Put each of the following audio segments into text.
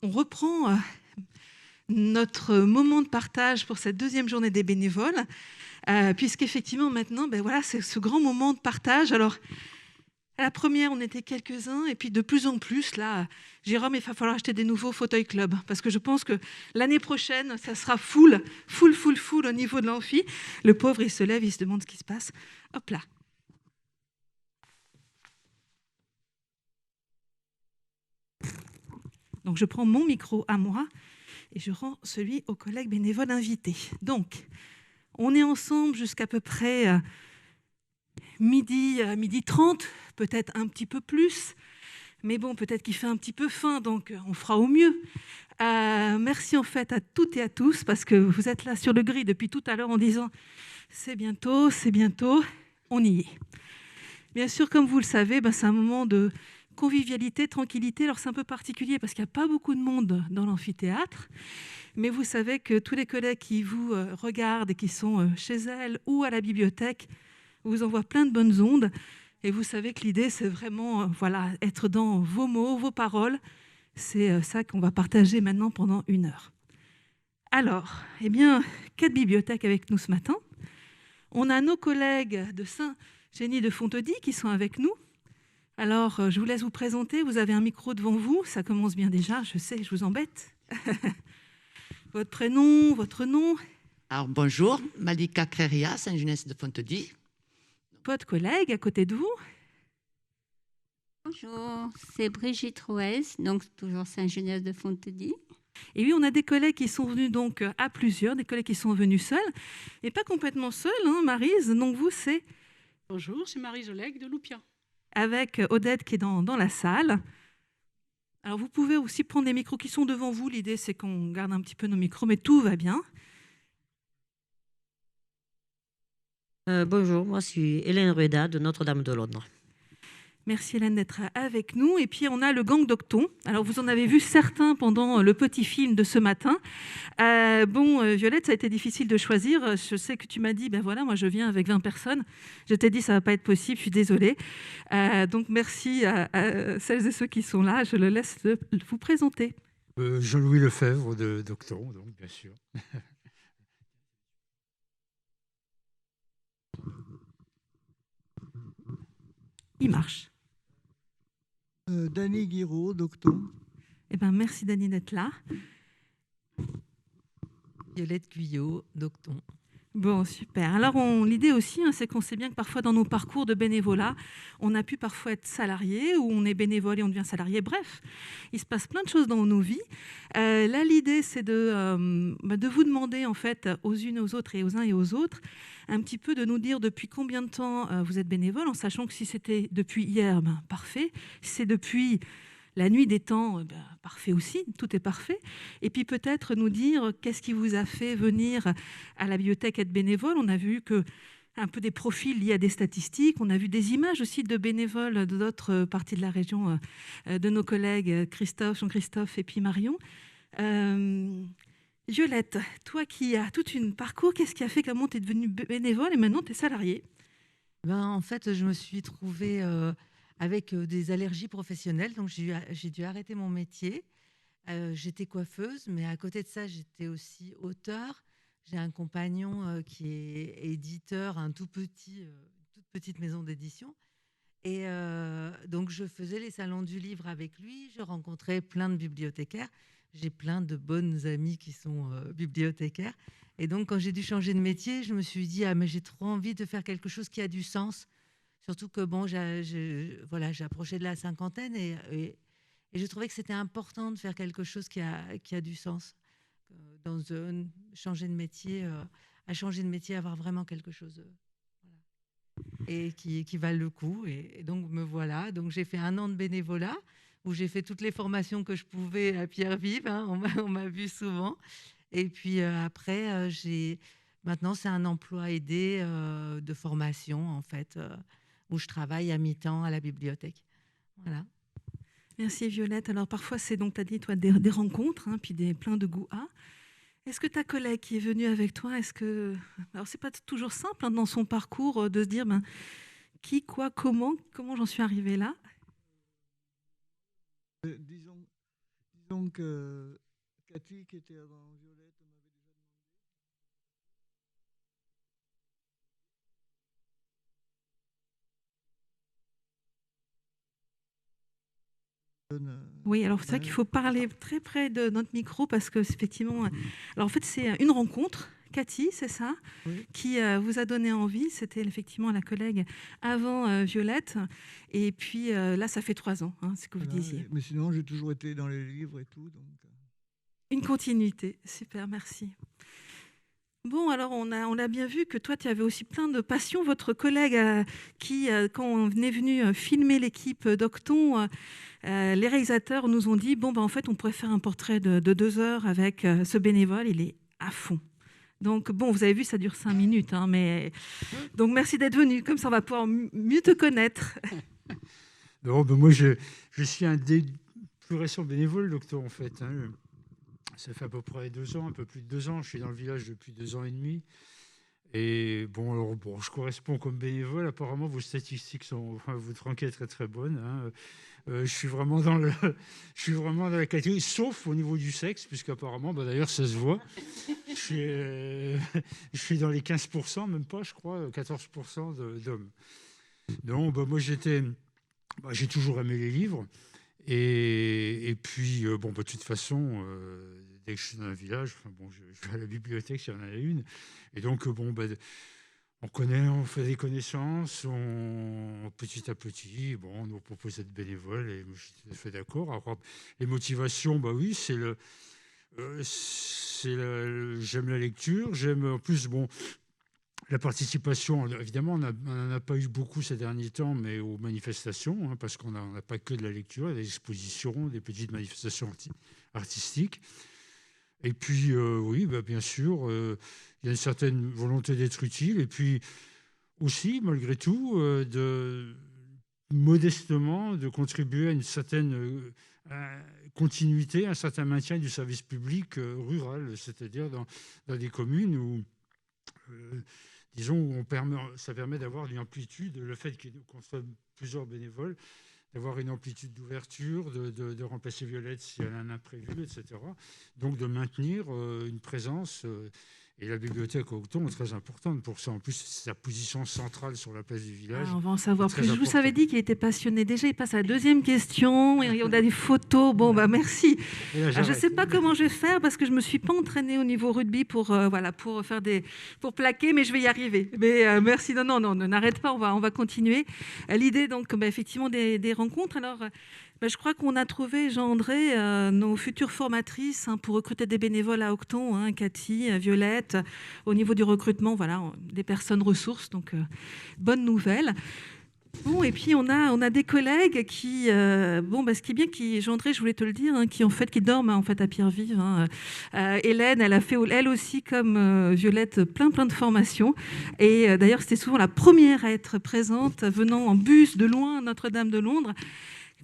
on reprend notre moment de partage pour cette deuxième journée des bénévoles, puisqu'effectivement maintenant, voilà, c'est ce grand moment de partage. Alors, à la première, on était quelques-uns, et puis de plus en plus, là, Jérôme, il va falloir acheter des nouveaux fauteuils club, parce que je pense que l'année prochaine, ça sera full au niveau de l'amphi. Le pauvre, il se lève, il se demande ce qui se passe. Hop là. Donc, je prends mon micro à moi et je rends celui aux collègues bénévoles invités. Donc, on est ensemble jusqu'à peu près midi 30, peut-être un petit peu plus. Mais bon, peut-être qu'il fait un petit peu faim, donc on fera au mieux. Merci en fait à toutes et à tous, parce que vous êtes là sur le gris depuis tout à l'heure en disant « c'est bientôt, on y est ». Bien sûr, comme vous le savez, c'est un moment de convivialité, tranquillité. Alors c'est un peu particulier parce qu'il n'y a pas beaucoup de monde dans l'amphithéâtre, mais vous savez que tous les collègues qui vous regardent et qui sont chez elles ou à la bibliothèque vous envoient plein de bonnes ondes. Et vous savez que l'idée, c'est vraiment être dans vos mots, vos paroles. C'est ça qu'on va partager maintenant pendant 1 heure. Alors, 4 bibliothèques avec nous ce matin. On a nos collègues de Saint-Génie de Fontedie qui sont avec nous. Alors, je vous laisse vous présenter. Vous avez un micro devant vous. Ça commence bien déjà. Je sais, je vous embête. Votre prénom, votre nom. Alors, bonjour, Malika Créria, Saint-Genès de Fontedie. Votre collègue à côté de vous. Bonjour, c'est Brigitte Roez, donc toujours Saint-Genès de Fontedie. Et oui, on a des collègues qui sont venus donc à plusieurs, des collègues qui sont venus seuls, et pas complètement seuls, Maryse. Donc vous, c'est... Bonjour, c'est Marie Jolègue de Loupia. Avec Odette qui est dans la salle. Alors vous pouvez aussi prendre des micros qui sont devant vous. L'idée, c'est qu'on garde un petit peu nos micros, mais tout va bien. Bonjour, moi je suis Hélène Rueda de Notre-Dame de Londres. Merci Hélène d'être avec nous. Et puis on a le gang d'Octon. Alors vous en avez vu certains pendant le petit film de ce matin. Violette, ça a été difficile de choisir. Je sais que tu m'as dit, moi je viens avec 20 personnes. Je t'ai dit, ça va pas être possible, je suis désolée. Donc merci à celles et ceux qui sont là. Je le laisse vous présenter. Jean-Louis Lefebvre d'Octon, donc bien sûr. Il marche. Dany Guiraud d'Octon. Merci Dany d'être là. Violette Guyot d'Octon. Bon, super. Alors, l'idée aussi, c'est qu'on sait bien que parfois, dans nos parcours de bénévolat, on a pu parfois être salarié ou on est bénévole et on devient salarié. Bref, il se passe plein de choses dans nos vies. Là, l'idée, c'est de vous demander, en fait, aux unes et aux autres et aux uns et aux autres, un petit peu de nous dire depuis combien de temps vous êtes bénévole, en sachant que si c'était depuis hier, parfait. Si c'est depuis la nuit des temps, parfait aussi, tout est parfait. Et puis peut-être nous dire qu'est-ce qui vous a fait venir à la bibliothèque être bénévole. On a vu un peu des profils liés à des statistiques. On a vu des images aussi de bénévoles de d'autres parties de la région, de nos collègues Jean-Christophe et puis Marion. Violette, toi qui as tout un parcours, qu'est-ce qui a fait qu'à un moment tu es devenue bénévole et maintenant tu es salariée ? En fait, je me suis trouvée avec des allergies professionnelles, donc j'ai dû arrêter mon métier. J'étais coiffeuse, mais à côté de ça, j'étais aussi auteure. J'ai un compagnon qui est éditeur, toute petite maison d'édition. Et donc, je faisais les salons du livre avec lui. Je rencontrais plein de bibliothécaires. J'ai plein de bonnes amies qui sont bibliothécaires. Et donc, quand j'ai dû changer de métier, je me suis dit, mais j'ai trop envie de faire quelque chose qui a du sens. Surtout que, j'approchais de la cinquantaine et je trouvais que c'était important de faire quelque chose qui a du sens. Changer de métier, avoir vraiment quelque chose et qui valent le coup. Et donc, me voilà. Donc, j'ai fait 1 an de bénévolat où j'ai fait toutes les formations que je pouvais à Pierre-Vive. On m'a vu souvent. Et puis après, maintenant, c'est un emploi aidé de formation, en fait, où je travaille à mi-temps à la bibliothèque. Voilà. Merci Violette. Alors parfois, c'est donc, tu as dit, toi, des rencontres, puis plein de goûts à. Est-ce que ta collègue qui est venue avec toi, alors c'est pas toujours simple dans son parcours de se dire qui, quoi, comment j'en suis arrivée là ? Disons Donc, Cathy, qui était avant Violette, m'avait déjà demandé. Oui, alors c'est vrai qu'il faut parler très près de notre micro parce que c'est effectivement. Alors en fait, c'est une rencontre. Cathy, c'est ça, Oui. qui vous a donné envie. C'était effectivement la collègue avant Violette. Et puis là, ça fait 3 ans, hein, c'est ce que vous Voilà, disiez. mais sinon, j'ai toujours été dans les livres et tout. Donc... Une continuité. Super, merci. Bon, alors on a bien vu que toi, tu avais aussi plein de passions. Votre collègue qui, quand on est venu filmer l'équipe d'Octon, les réalisateurs nous ont dit, bon, en fait, on pourrait faire un portrait de 2 heures avec ce bénévole. Il est à fond. Donc, bon, vous avez vu, ça dure 5 minutes. Hein, mais... Donc, merci d'être venu. Comme ça, on va pouvoir mieux te connaître. Non, moi, je suis un des plus récents bénévoles, docteur, en fait. Hein. Ça fait à peu près 2 ans, un peu plus de 2 ans. Je suis dans le village depuis 2 ans et demi. Et bon, je corresponds comme bénévole. Apparemment, vos statistiques votre enquête est très, très bonne. Hein. Je suis vraiment dans la catégorie, sauf au niveau du sexe, puisqu'apparemment, d'ailleurs, ça se voit. Je suis dans les 15%, même pas, je crois, 14% d'hommes. Donc, moi, j'ai toujours aimé les livres. Et puis, de toute façon, dès que je suis dans un village, je vais à la bibliothèque s'il y en a une. Et donc, on fait des connaissances, petit à petit, on nous propose d'être bénévole et je suis tout à fait d'accord. Alors, les motivations, oui, j'aime la lecture, j'aime en plus, la participation, évidemment, on n'en a pas eu beaucoup ces derniers temps, mais aux manifestations, hein, parce qu'on n'a pas que de la lecture, il y a des expositions, des petites manifestations artistiques. Et puis, oui, bien sûr, il y a une certaine volonté d'être utile. Et puis aussi, malgré tout, modestement, de contribuer à une certaine continuité, un certain maintien du service public rural, c'est-à-dire dans des communes où... disons, où ça permet d'avoir une amplitude, le fait qu'on soit plusieurs bénévoles, d'avoir une amplitude d'ouverture, de remplacer Violette si elle a un imprévu, etc. Donc de maintenir une présence. Et la bibliothèque à Octon est très importante pour ça. En plus, sa position centrale sur la place du village. On va en savoir plus. Je important. vous avais dit qu'il était passionné. Déjà, il passe à la 2e question. Et on a des photos. Bon, merci. Là, je ne sais pas comment je vais faire parce que je ne me suis pas entraînée au niveau rugby pour plaquer, mais je vais y arriver. Mais merci. Non, n'arrête pas. On va continuer. L'idée, donc, effectivement, des rencontres. Alors, je crois qu'on a trouvé, Jean-André, nos futures formatrices pour recruter des bénévoles à Octon, Cathy, Violette, au niveau du recrutement, des personnes ressources, donc bonne nouvelle. Bon, et puis on a des collègues qui, ce qui est bien, Jean-André, je voulais te le dire, qui dorment à Pierre-Vive. Hélène, elle a fait elle aussi comme Violette plein de formations. Et d'ailleurs, c'était souvent la première à être présente, venant en bus de loin à Notre-Dame de Londres.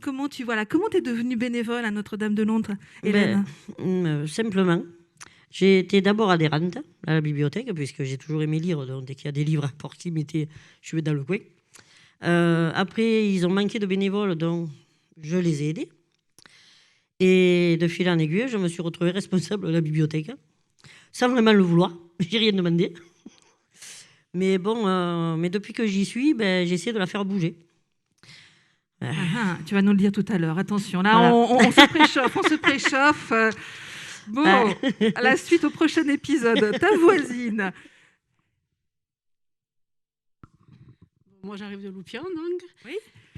Comment tu es devenue bénévole à Notre-Dame de Londres, Hélène? Simplement, j'ai été d'abord adhérente à la bibliothèque, puisque j'ai toujours aimé lire. Donc, dès qu'il y a des livres à proximité, je vais dans le coin. Après, ils ont manqué de bénévoles, donc je les ai aidés. Et de fil en aiguille, je me suis retrouvée responsable de la bibliothèque, sans vraiment le vouloir. J'ai rien demandé. Mais depuis que j'y suis, j'essaie de la faire bouger. Tu vas nous le dire tout à l'heure. Attention, là, voilà. on se préchauffe. À la suite au prochain épisode. Ta voisine. Moi, j'arrive de Loupian, donc. Oui.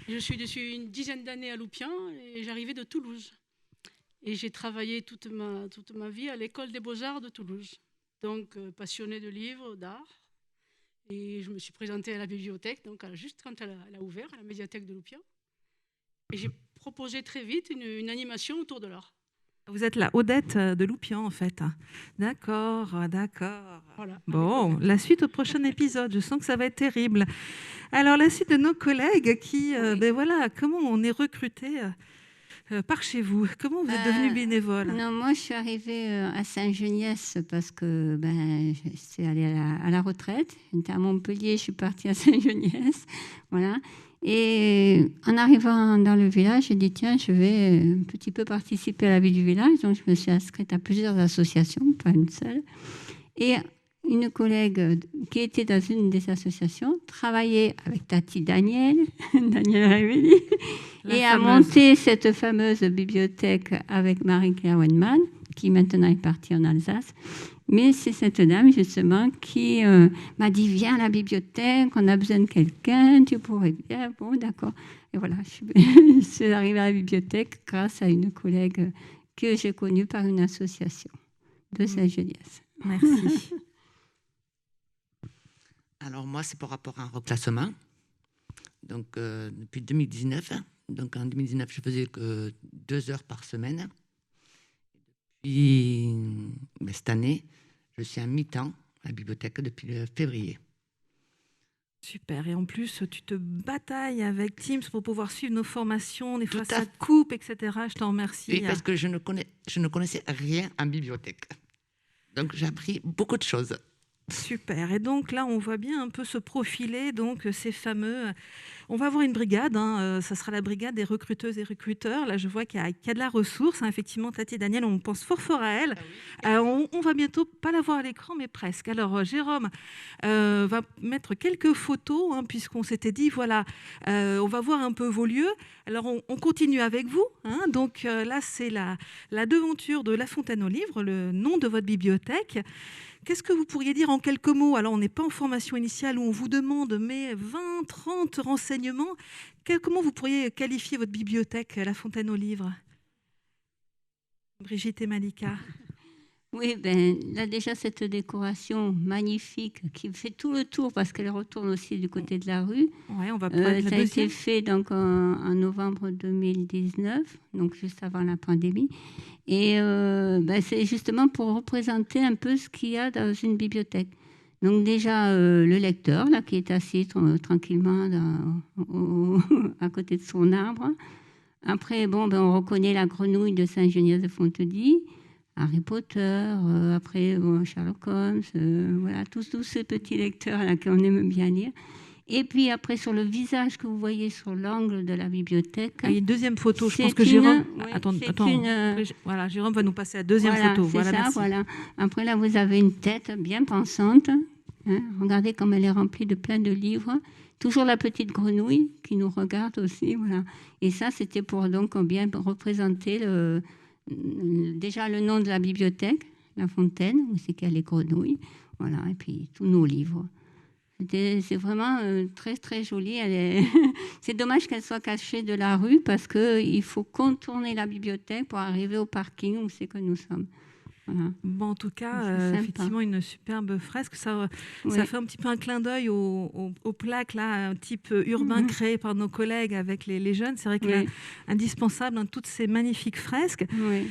Je suis depuis une dizaine d'années à Loupian et j'arrivais de Toulouse. Et j'ai travaillé toute ma vie à l'école des beaux-arts de Toulouse. Donc, passionnée de livres, d'art. Et je me suis présentée à la bibliothèque, donc juste quand elle a ouvert, à la médiathèque de Loupian. Et j'ai proposé très vite une animation autour de l'art. Vous êtes la Odette de Loupian, en fait. D'accord. Voilà. Bon, la suite au prochain épisode. Je sens que ça va être terrible. Alors, la suite de nos collègues qui, comment on est recruté par chez vous. Comment vous êtes devenue bénévole? Non, moi, je suis arrivée à Saint-Geniès parce que je suis allée à la retraite. J'étais à Montpellier, je suis partie à Saint-Geniès. Voilà. Et en arrivant dans le village, j'ai dit, tiens, je vais un petit peu participer à la vie du village. Donc, je me suis inscrite à plusieurs associations, pas une seule. Et une collègue qui était dans une des associations travaillait avec Tati Daniel Révelli, et a monté cette fameuse bibliothèque avec Marie-Claire Wenman, qui maintenant est partie en Alsace. Mais c'est cette dame, justement, qui m'a dit, viens à la bibliothèque, on a besoin de quelqu'un, tu pourrais bien. Bon, d'accord. Et voilà, je suis arrivée à la bibliothèque grâce à une collègue que j'ai connue par une association de Saint-Geniès. Merci. Alors moi, c'est par rapport à un reclassement. Donc depuis 2019, donc en 2019, je faisais que 2 heures par semaine. Puis cette année, je suis à mi-temps à la bibliothèque depuis le février. Super. Et en plus, tu te batailles avec Teams pour pouvoir suivre nos formations. Des fois, Tout à ça coupe, etc. Je t'en remercie. Oui, parce que je ne connaissais rien en bibliothèque. Donc j'ai appris beaucoup de choses. Super. Et donc là, on voit bien un peu se profiler donc ces fameux. On va avoir une brigade. Ça sera la brigade des recruteuses et recruteurs. Là, je vois qu'il y a de la ressource. Effectivement, Tati et Daniel, on pense fort à elle. Ah oui. On va bientôt pas la voir à l'écran, mais presque. Alors, Jérôme va mettre quelques photos, puisqu'on s'était dit, voilà, on va voir un peu vos lieux. Alors, on continue avec vous. Donc là, c'est la devanture de La Fontaine aux Livres, le nom de votre bibliothèque. Qu'est-ce que vous pourriez dire en quelques mots? Alors, on n'est pas en formation initiale où on vous demande mais 20, 30 renseignements. Comment vous pourriez qualifier votre bibliothèque, La Fontaine aux Livres? Brigitte et Malika. Oui, là déjà cette décoration magnifique qui fait tout le tour parce qu'elle retourne aussi du côté de la rue. Ouais, on va prendre la ça a été fait donc en novembre 2019, donc juste avant la pandémie. Et c'est justement pour représenter un peu ce qu'il y a dans une bibliothèque. Donc déjà le lecteur là qui est assis tranquillement à côté de son arbre. Après on reconnaît la grenouille de Saint-Geniès de Fontedie. Harry Potter, après Sherlock Holmes, voilà, tous ces petits lecteurs là qu'on aime bien lire. Et puis après, sur le visage que vous voyez sur l'angle de la bibliothèque... Il y a une deuxième photo, je pense que Jérôme... Oui, attends. Voilà, Jérôme va nous passer à la deuxième photo. Voilà, merci. Voilà. Après là, vous avez une tête bien pensante. Regardez comme elle est remplie de plein de livres. Toujours la petite grenouille qui nous regarde aussi. Voilà. Et ça, c'était pour donc bien représenter déjà le nom de la bibliothèque, La Fontaine, où c'est qu'il y a les grenouilles, voilà, et puis tous nos livres. C'est vraiment très, très joli. C'est dommage qu'elle soit cachée de la rue parce qu'il faut contourner la bibliothèque pour arriver au parking où c'est que nous sommes. Voilà. Bon, en tout cas, effectivement, une superbe fresque. Ça fait un petit peu un clin d'œil aux plaques là, un type urbain créé par nos collègues avec les jeunes. C'est vrai que là, indispensable, toutes ces magnifiques fresques. Oui.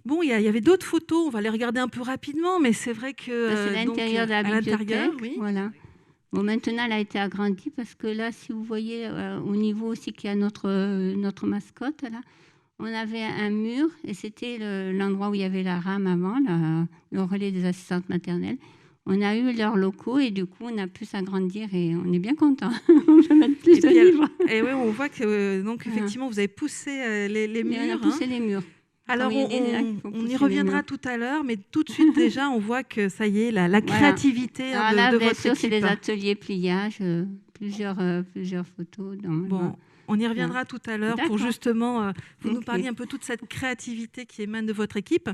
Bon, il y avait d'autres photos. On va les regarder un peu rapidement, mais c'est vrai que c'est l'intérieur de la bibliothèque. Oui. Voilà. Bon, maintenant, elle a été agrandie parce que là, si vous voyez au niveau aussi qu'il y a notre mascotte là. On avait un mur et c'était l'endroit où il y avait la rame avant, le relais des assistantes maternelles. On a eu leurs locaux et du coup, on a pu s'agrandir et on est bien contents. On peut mettre plus de livres. Et oui, on voit que effectivement, vous avez poussé les murs. On a poussé les murs. Alors, on y reviendra tout à l'heure, mais tout de suite, déjà, on voit que ça y est, la créativité alors là, de bien votre sûr, équipe. C'est des ateliers pliage, plusieurs photos. Bon. On y reviendra tout à l'heure pour justement vous nous parliez un peu toute cette créativité qui émane de votre équipe.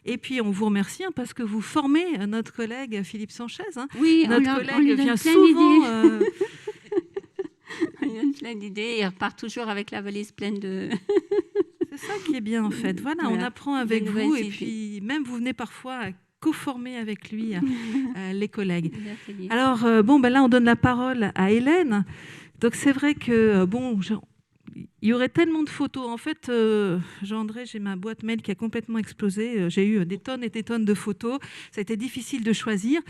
Et puis, on vous remercie parce que vous formez notre collègue Philippe Sanchez. Oui, notre collègue vient souvent... Il y a plein d'idées. Il repart toujours avec la valise pleine de... C'est ça qui est bien, en fait. Voilà. On apprend avec vous. Et puis, même, vous venez parfois... co-former avec lui les collègues. Alors, là, on donne la parole à Hélène. Donc, c'est vrai que, il y aurait tellement de photos. En fait, Jean-André, j'ai ma boîte mail qui a complètement explosé. J'ai eu des tonnes et des tonnes de photos. Ça a été difficile de choisir.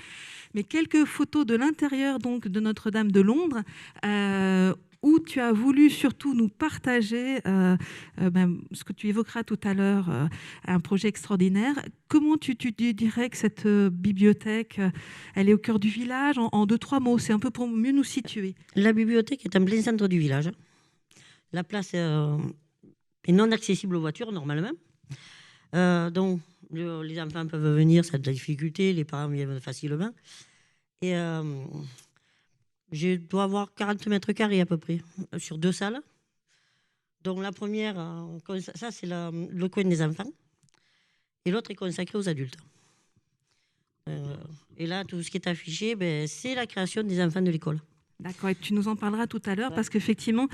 Mais quelques photos de l'intérieur donc, de Notre-Dame de Londres. où tu as voulu surtout nous partager ce que tu évoqueras tout à l'heure, un projet extraordinaire. Comment tu dirais que cette bibliothèque, elle est au cœur du village, en 2-3 mots? C'est un peu pour mieux nous situer. La bibliothèque est en plein centre du village. La place est non accessible aux voitures, normalement. Donc, les enfants peuvent venir sans difficulté, les parents viennent facilement. Et je dois avoir 40 mètres carrés à peu près, sur 2 salles. Donc la première, ça c'est le coin des enfants. Et l'autre est consacré aux adultes. Et là, tout ce qui est affiché, c'est la création des enfants de l'école. D'accord, et tu nous en parleras tout à l'heure, parce qu'effectivement,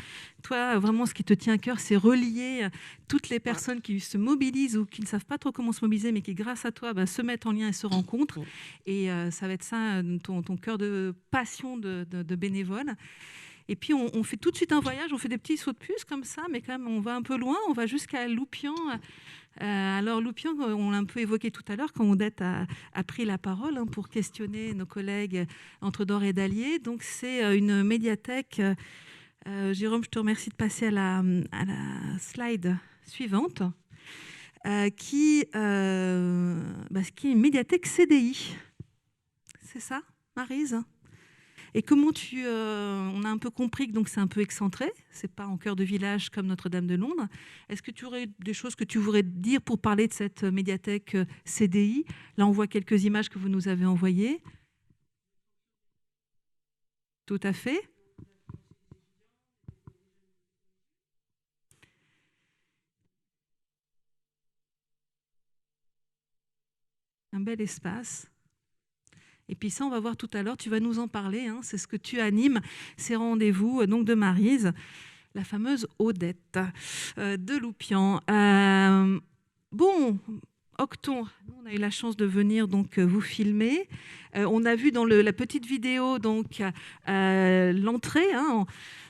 toi, vraiment, ce qui te tient à cœur, c'est relier toutes les personnes qui se mobilisent ou qui ne savent pas trop comment se mobiliser, mais qui, grâce à toi, se mettent en lien et se rencontrent. Et ça va être ça, ton cœur de passion de bénévole. Et puis, on fait tout de suite un voyage, on fait des petits sauts de puce comme ça, mais quand même, on va un peu loin, on va jusqu'à Loupian. Alors, Loupian, on l'a un peu évoqué tout à l'heure, quand Odette a pris la parole pour questionner nos collègues entre Dore et d'Allier. Donc, c'est une médiathèque. Jérôme, je te remercie de passer à la slide suivante, qui est une médiathèque CDI. C'est ça, Maryse? Et comment on a un peu compris que donc c'est un peu excentré, c'est pas en cœur de village comme Notre-Dame de Londres. Est-ce que tu aurais des choses que tu voudrais dire pour parler de cette médiathèque CDI? Là, on voit quelques images que vous nous avez envoyées. Tout à fait. Un bel espace. Et puis ça, on va voir tout à l'heure, tu vas nous en parler, c'est ce que tu animes, ces rendez-vous donc de Maryse, la fameuse Odette de Loupian. Bon, Octon, on a eu la chance de venir donc vous filmer. On a vu dans la petite vidéo donc l'entrée.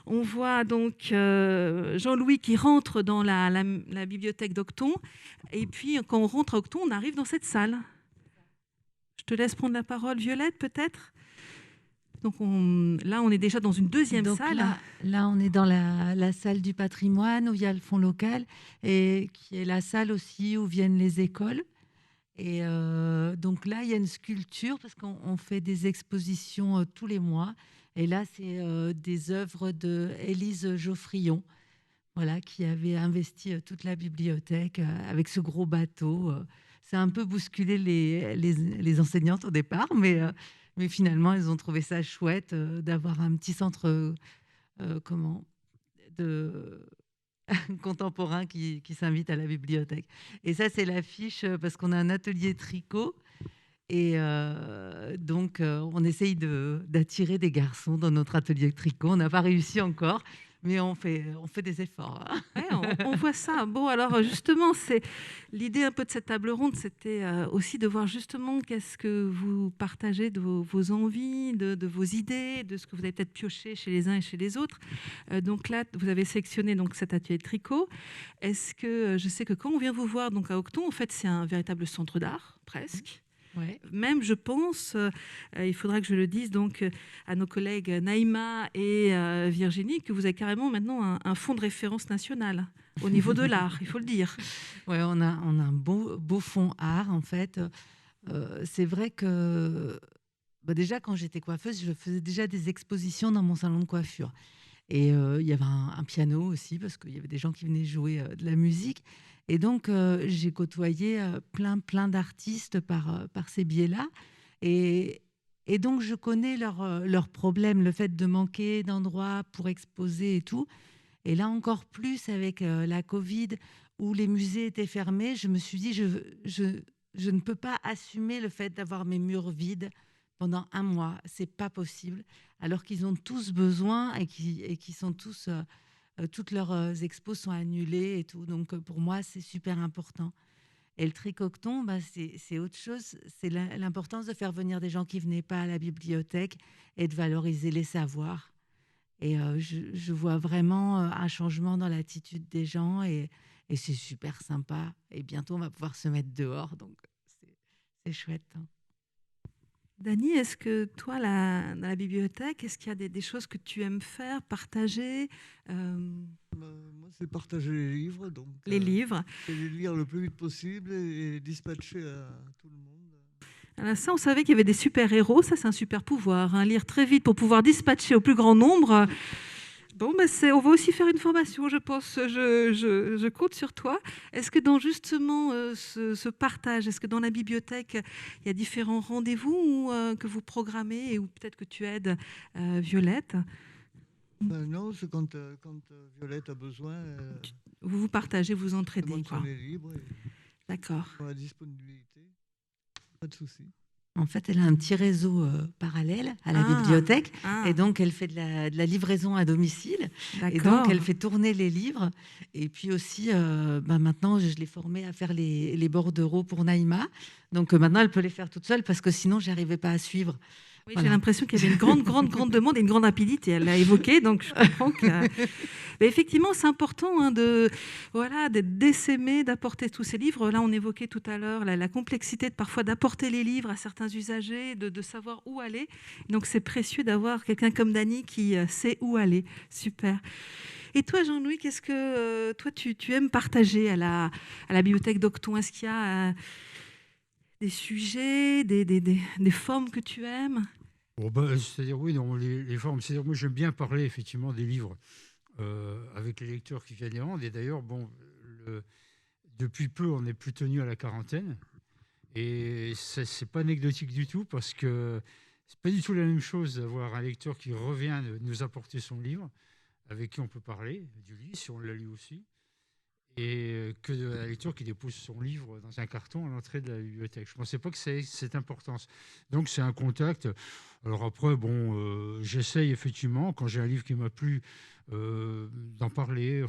On voit donc Jean-Louis qui rentre dans la bibliothèque d'Octon. Et puis quand on rentre à Octon, on arrive dans cette salle. Je te laisse prendre la parole, Violette, peut-être. Donc là, on est déjà dans une deuxième salle. Là, on est dans la salle du patrimoine où il y a le fonds local et qui est la salle aussi où viennent les écoles. Et donc là, il y a une sculpture parce qu'on fait des expositions tous les mois. Et là, c'est des œuvres de Élise Geoffrion, voilà, qui avait investi toute la bibliothèque avec ce gros bateau. Ça a un peu bousculé les enseignantes au départ, mais finalement, elles ont trouvé ça chouette d'avoir un petit centre contemporain qui s'invite à la bibliothèque. Et ça, c'est l'affiche parce qu'on a un atelier tricot. Et donc, on essaye d'attirer des garçons dans notre atelier de tricot. On n'a pas réussi encore, mais on fait des efforts. Ouais, on voit ça. Bon, alors justement, c'est l'idée un peu de cette table ronde, c'était aussi de voir justement qu'est-ce que vous partagez de vos envies, de vos idées, de ce que vous avez peut-être pioché chez les uns et chez les autres. Donc là, vous avez sélectionné donc cet atelier de tricot. Est-ce que je sais que quand on vient vous voir donc à Octon, en fait, c'est un véritable centre d'art, presque. Ouais. Même, je pense, il faudra que je le dise donc à nos collègues Naïma et Virginie, que vous avez carrément maintenant un fonds de référence national au niveau de l'art, il faut le dire. Ouais, on a un beau fonds art, en fait. C'est vrai que déjà, quand j'étais coiffeuse, je faisais déjà des expositions dans mon salon de coiffure. Et il y avait un piano aussi, parce qu'il y avait des gens qui venaient jouer de la musique. Et donc, j'ai côtoyé plein d'artistes par ces biais-là. Et donc, je connais leurs problèmes, le fait de manquer d'endroits pour exposer et tout. Et là, encore plus avec la Covid, où les musées étaient fermés, je me suis dit, je ne peux pas assumer le fait d'avoir mes murs vides pendant un mois. C'est pas possible. Alors qu'ils ont tous besoin et qui sont tous... toutes leurs expos sont annulées et tout. Donc, pour moi, c'est super important. Et le tricocton, c'est autre chose. C'est l'importance de faire venir des gens qui ne venaient pas à la bibliothèque et de valoriser les savoirs. Et je vois vraiment un changement dans l'attitude des gens et c'est super sympa. Et bientôt, on va pouvoir se mettre dehors. Donc, c'est chouette. Dany, est-ce que toi, dans la bibliothèque, est-ce qu'il y a des choses que tu aimes faire, partager Moi, c'est partager les livres. Donc, les livres? et les lire le plus vite possible et dispatcher à tout le monde. Alors ça, on savait qu'il y avait des super-héros. Ça, c'est un super pouvoir, hein. Lire très vite pour pouvoir dispatcher au plus grand nombre. Bon, on va aussi faire une formation, je pense. Je compte sur toi. Est-ce que dans justement ce partage, est-ce que dans la bibliothèque, il y a différents rendez-vous que vous programmez ou peut-être que tu aides Violette? Non, c'est quand Violette a besoin. Vous vous partagez, vous entraidez, elle quoi. est libre. D'accord. Pour la disponibilité, pas de souci. En fait, elle a un petit réseau parallèle à la bibliothèque. Et donc, elle fait de la livraison à domicile. Et donc, elle fait tourner les livres. Et puis aussi, maintenant, je l'ai formée à faire les bordereaux pour Naïma. Donc, maintenant, elle peut les faire toute seule parce que sinon, je n'arrivais pas à suivre. Oui, Voilà. j'ai l'impression qu'il y avait une grande demande et une grande rapidité. Elle l'a évoqué, donc je comprends que... Mais effectivement, c'est important d'essaimer, d'apporter tous ces livres. Là, on évoquait tout à l'heure la complexité parfois d'apporter les livres à certains usagers, de savoir où aller. Donc, c'est précieux d'avoir quelqu'un comme Dany qui sait où aller. Super. Et toi, Jean-Louis, qu'est-ce que toi tu aimes partager à la bibliothèque d'Octon? Est-ce qu'il y a des sujets, des formes que tu aimes? C'est-à-dire, oui, non, les formes. C'est-à-dire, moi, j'aime bien parler effectivement des livres avec les lecteurs qui viennent les rendre. Et d'ailleurs, depuis peu, on n'est plus tenu à la quarantaine. Et c'est pas anecdotique du tout parce que c'est pas du tout la même chose d'avoir un lecteur qui revient nous apporter son livre, avec qui on peut parler du livre, si on l'a lu aussi, et que un lecteur qui dépose son livre dans un carton à l'entrée de la bibliothèque. Je ne pensais pas que ça ait cette importance. Donc, c'est un contact. Alors après, j'essaye effectivement, quand j'ai un livre qui m'a plu, d'en parler.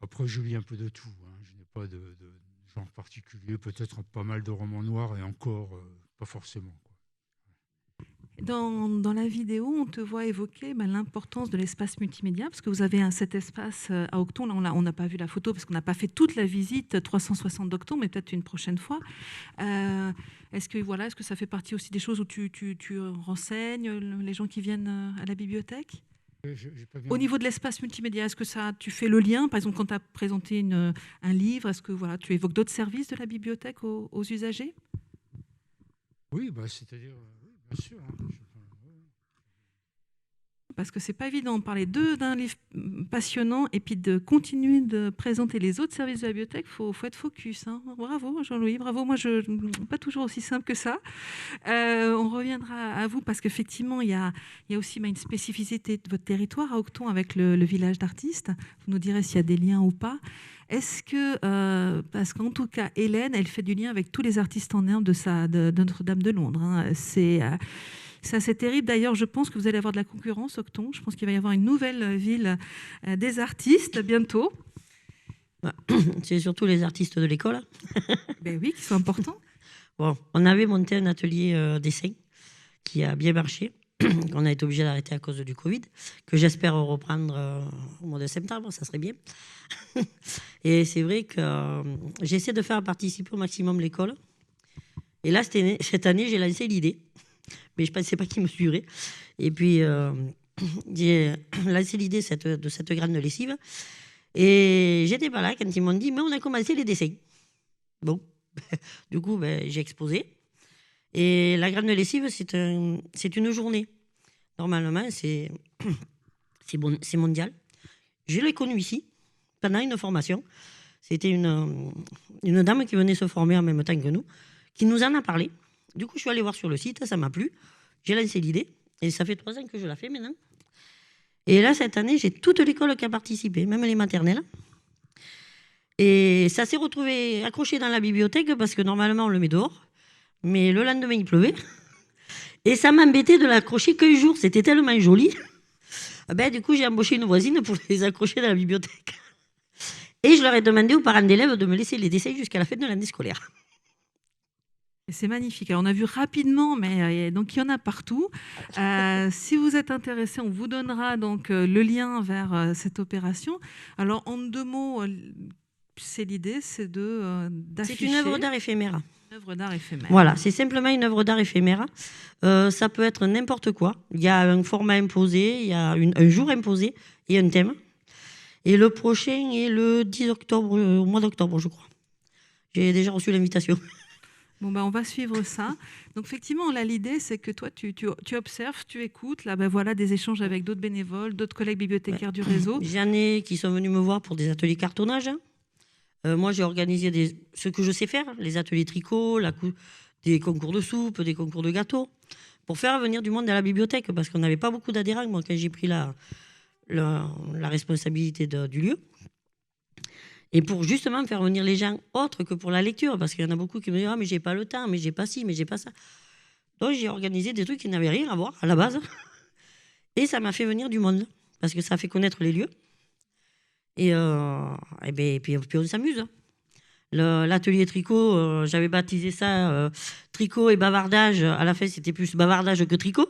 Après, je lis un peu de tout. Hein. Je n'ai pas de genre particulier. Peut-être pas mal de romans noirs et encore, pas forcément. Dans la vidéo, on te voit évoquer l'importance de l'espace multimédia, parce que vous avez cet espace à Octon. Là, on n'a pas vu la photo parce qu'on n'a pas fait toute la visite 360 d'Octon, mais peut-être une prochaine fois. Est-ce que ça fait partie aussi des choses où tu renseignes les gens qui viennent à la bibliothèque? Au niveau de l'espace multimédia, est-ce que tu fais le lien? Par exemple, quand tu as présenté un livre, est-ce que tu évoques d'autres services de la bibliothèque aux usagers? Oui, c'est-à-dire... Bien sûr. Parce que c'est pas évident de parler d'un livre passionnant et puis de continuer de présenter les autres services de la bibliothèque. Faut être focus. Hein. Bravo Jean-Louis, bravo. Moi, pas toujours aussi simple que ça. On reviendra à vous parce qu'effectivement, il y a aussi une spécificité de votre territoire à Octon avec le village d'artistes. Vous nous direz s'il y a des liens ou pas. Est-ce que, parce qu'en tout cas, Hélène, elle fait du lien avec tous les artistes en herbe de Notre-Dame de Londres. Hein. C'est assez terrible. D'ailleurs, je pense que vous allez avoir de la concurrence, Octon. Je pense qu'il va y avoir une nouvelle ville des artistes bientôt. C'est surtout les artistes de l'école. Ben oui, qui sont importants. Bon, on avait monté un atelier dessin qui a bien marché. On a été obligé d'arrêter à cause du Covid, que j'espère reprendre au mois de septembre, ça serait bien. Et c'est vrai que j'essaie de faire participer au maximum l'école. Et là, cette année, j'ai lancé l'idée, mais je ne pensais pas qu'il me suivrait. Et puis, j'ai lancé l'idée de cette grande lessive. Et j'étais pas là quand ils m'ont dit, mais on a commencé les dessins. Bon, du coup, j'ai exposé. Et la grande lessive, c'est une journée. Normalement, c'est mondial. Je l'ai connue ici, pendant une formation. C'était une dame qui venait se former en même temps que nous, qui nous en a parlé. Du coup, je suis allée voir sur le site, ça m'a plu. J'ai lancé l'idée, et ça fait 3 ans que je la fais maintenant. Et là, cette année, j'ai toute l'école qui a participé, même les maternelles. Et ça s'est retrouvé accroché dans la bibliothèque, parce que normalement, on le met dehors. Mais le lendemain, il pleuvait. Et ça m'embêtait de l'accrocher qu'un jour. C'était tellement joli. Du coup, j'ai embauché une voisine pour les accrocher dans la bibliothèque. Et je leur ai demandé aux parents d'élèves de me laisser les dessins jusqu'à la fin de l'année scolaire. C'est magnifique. Alors, on a vu rapidement, mais donc il y en a partout. Si vous êtes intéressé, on vous donnera donc le lien vers cette opération. Alors, en 2 mots, c'est l'idée, c'est d'afficher. C'est une œuvre d'art éphémère. Œuvre d'art éphémère. Voilà, c'est simplement une œuvre d'art éphémère. Ça peut être n'importe quoi. Il y a un format imposé, il y a un jour imposé et un thème. Et le prochain est le 10 octobre, au mois d'octobre, je crois. J'ai déjà reçu l'invitation. Bon, on va suivre ça. Donc, effectivement, là, l'idée, c'est que toi, tu observes, tu écoutes. Là, voilà, des échanges avec d'autres bénévoles, d'autres collègues bibliothécaires du réseau. J'en ai qui sont venus me voir pour des ateliers cartonnage. Moi, j'ai organisé ce que je sais faire, les ateliers tricot, des concours de soupe, des concours de gâteaux, pour faire venir du monde à la bibliothèque, parce qu'on n'avait pas beaucoup d'adhérents, moi, quand j'ai pris la responsabilité du lieu. Et pour justement faire venir les gens autres que pour la lecture, parce qu'il y en a beaucoup qui me disent « Ah, mais j'ai pas le temps, mais j'ai pas ci, mais j'ai pas ça ». Donc, j'ai organisé des trucs qui n'avaient rien à voir à la base. Et ça m'a fait venir du monde, parce que ça fait connaître les lieux. Et puis on s'amuse. L'atelier tricot, j'avais baptisé ça tricot et bavardage. À la fin, c'était plus bavardage que tricot.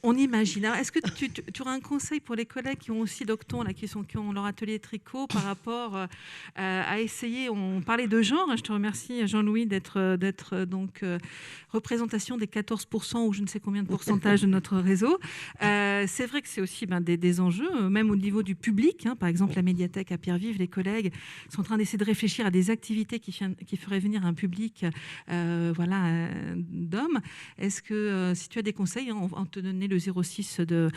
On imagine. Alors, est-ce que tu auras un conseil pour les collègues qui ont aussi Docton, là, qui ont leur atelier tricot, par rapport à essayer, on parlait de genre, hein, je te remercie Jean-Louis d'être donc représentation des 14% ou je ne sais combien de pourcentage de notre réseau. C'est vrai que c'est aussi des enjeux, même au niveau du public. Hein, par exemple, la médiathèque à Pierre-Vive, les collègues sont en train d'essayer de réfléchir à des activités qui feraient venir un public d'hommes. Est-ce que, si tu as des conseils, hein, on te donne le 06 de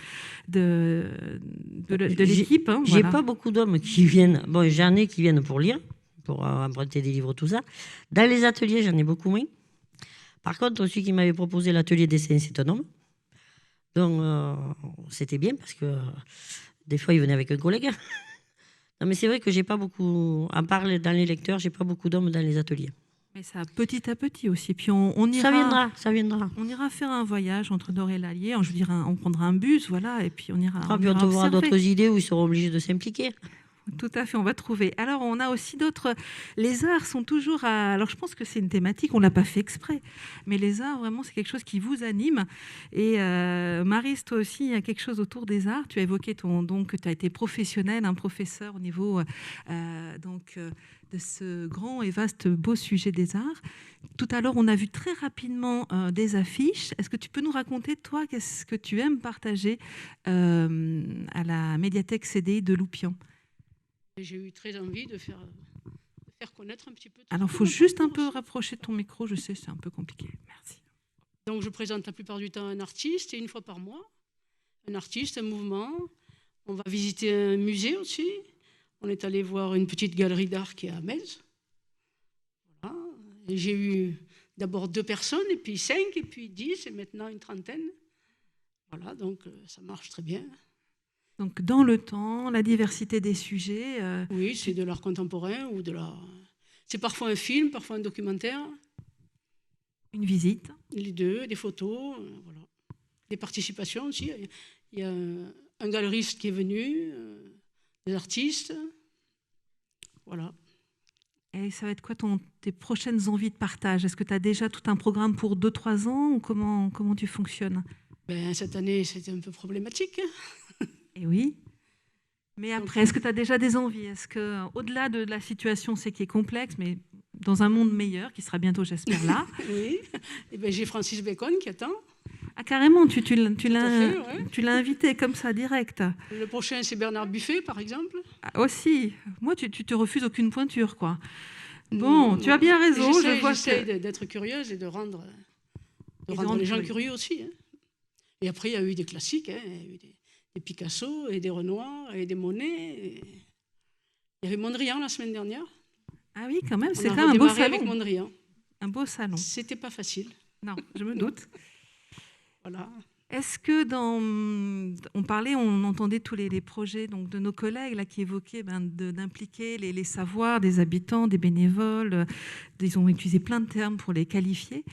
l'équipe. Hein, j'ai pas beaucoup d'hommes qui viennent. Bon, j'en ai qui viennent pour lire, pour emprunter des livres, tout ça. Dans les ateliers, j'en ai beaucoup moins. Par contre, celui qui m'avait proposé l'atelier dessin, c'est un homme. Donc, c'était bien parce que des fois, il venait avec un collègue. Non, mais c'est vrai que j'ai pas beaucoup, à part dans les lecteurs, j'ai pas beaucoup d'hommes dans les ateliers. Mais ça, petit à petit aussi. Puis on ira. Ça viendra. On ira faire un voyage entre Nord et l'Allier. Je veux dire, on prendra un bus, voilà, et puis on ira. Puis on trouvera d'autres idées où ils seront obligés de s'impliquer. Tout à fait, on va trouver. Alors, on a aussi d'autres... Les arts sont toujours à... Alors, je pense que c'est une thématique, on ne l'a pas fait exprès. Mais les arts, vraiment, c'est quelque chose qui vous anime. Et Maryse, toi aussi, il y a quelque chose autour des arts. Tu as évoqué que tu as été professionnel, un professeur au niveau de ce grand et vaste, beau sujet des arts. Tout à l'heure, on a vu très rapidement des affiches. Est-ce que tu peux nous raconter, toi, qu'est-ce que tu aimes partager à la médiathèque CDI de Loupian ? J'ai eu très envie de faire connaître un petit peu. Alors, il faut juste un peu rapprocher ton micro, je sais, c'est un peu compliqué. Merci. Donc, je présente la plupart du temps un artiste, et une fois par mois, un artiste, un mouvement. On va visiter un musée aussi. On est allé voir une petite galerie d'art qui est à Metz. Voilà. Et j'ai eu d'abord 2 personnes, et puis 5, et puis 10, et maintenant une trentaine. Voilà, donc ça marche très bien. Donc, dans le temps, la diversité des sujets. Oui, c'est de l'art contemporain ou c'est parfois un film, parfois un documentaire. Une visite. Les deux, des photos, voilà. Des participations aussi. Il y a un galeriste qui est venu, des artistes. Voilà. Et ça va être quoi tes prochaines envies de partage ? Est-ce que tu as déjà tout un programme pour 2-3 ans ou comment tu fonctionnes ? Cette année, c'était un peu problématique. Et oui. Mais après, est-ce que tu as déjà des envies ? Est-ce que, au-delà de la situation, c'est qui est complexe, mais dans un monde meilleur, qui sera bientôt, j'espère, là. Oui. Et j'ai Francis Bacon qui attend. Ah, carrément, tu l'as invité comme ça, direct. Le prochain, c'est Bernard Buffet, par exemple. Ah, aussi. Moi, tu te refuses aucune pointure, quoi. Bon, tu as bien raison. J'essaie d'être curieuse et de rendre les gens curieux aussi. Hein. Et après, il y a eu des classiques. Hein. Il y a eu des Picasso et des Renoir et des Monet. Il y avait Mondrian la semaine dernière. Ah oui, quand même, c'est quand même un beau salon. avec Mondrian. Un beau salon. C'était pas facile. Non, je me doute. Voilà. Est-ce que on entendait tous les projets donc, de nos collègues là, qui évoquaient d'impliquer les savoirs des habitants, des bénévoles. Ils ont utilisé plein de termes pour les qualifier.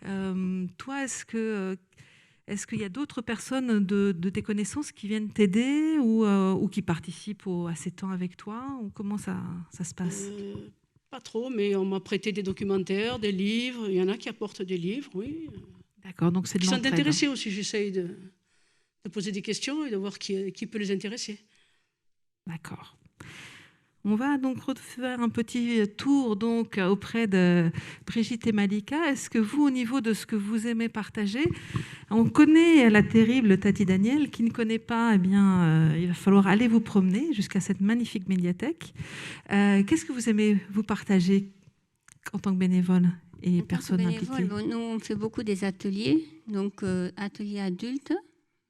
Toi, est-ce qu'il y a d'autres personnes de tes connaissances qui viennent t'aider ou qui participent à ces temps avec toi ou comment ça se passe ? Pas trop, mais on m'a prêté des documentaires, des livres. Il y en a qui apportent des livres, oui. D'accord, donc c'est de l'entraide. Ils sont intéressés aussi. J'essaye de poser des questions et de voir qui peut les intéresser. D'accord. On va donc refaire un petit tour donc auprès de Brigitte et Malika. Est-ce que vous, au niveau de ce que vous aimez partager, on connaît la terrible Tati Daniel. Qui ne connaît pas, eh bien, il va falloir aller vous promener jusqu'à cette magnifique médiathèque. Qu'est-ce que vous aimez vous partager en tant que bénévole et personne impliquée? Bon, nous, on fait beaucoup des ateliers, donc ateliers adultes,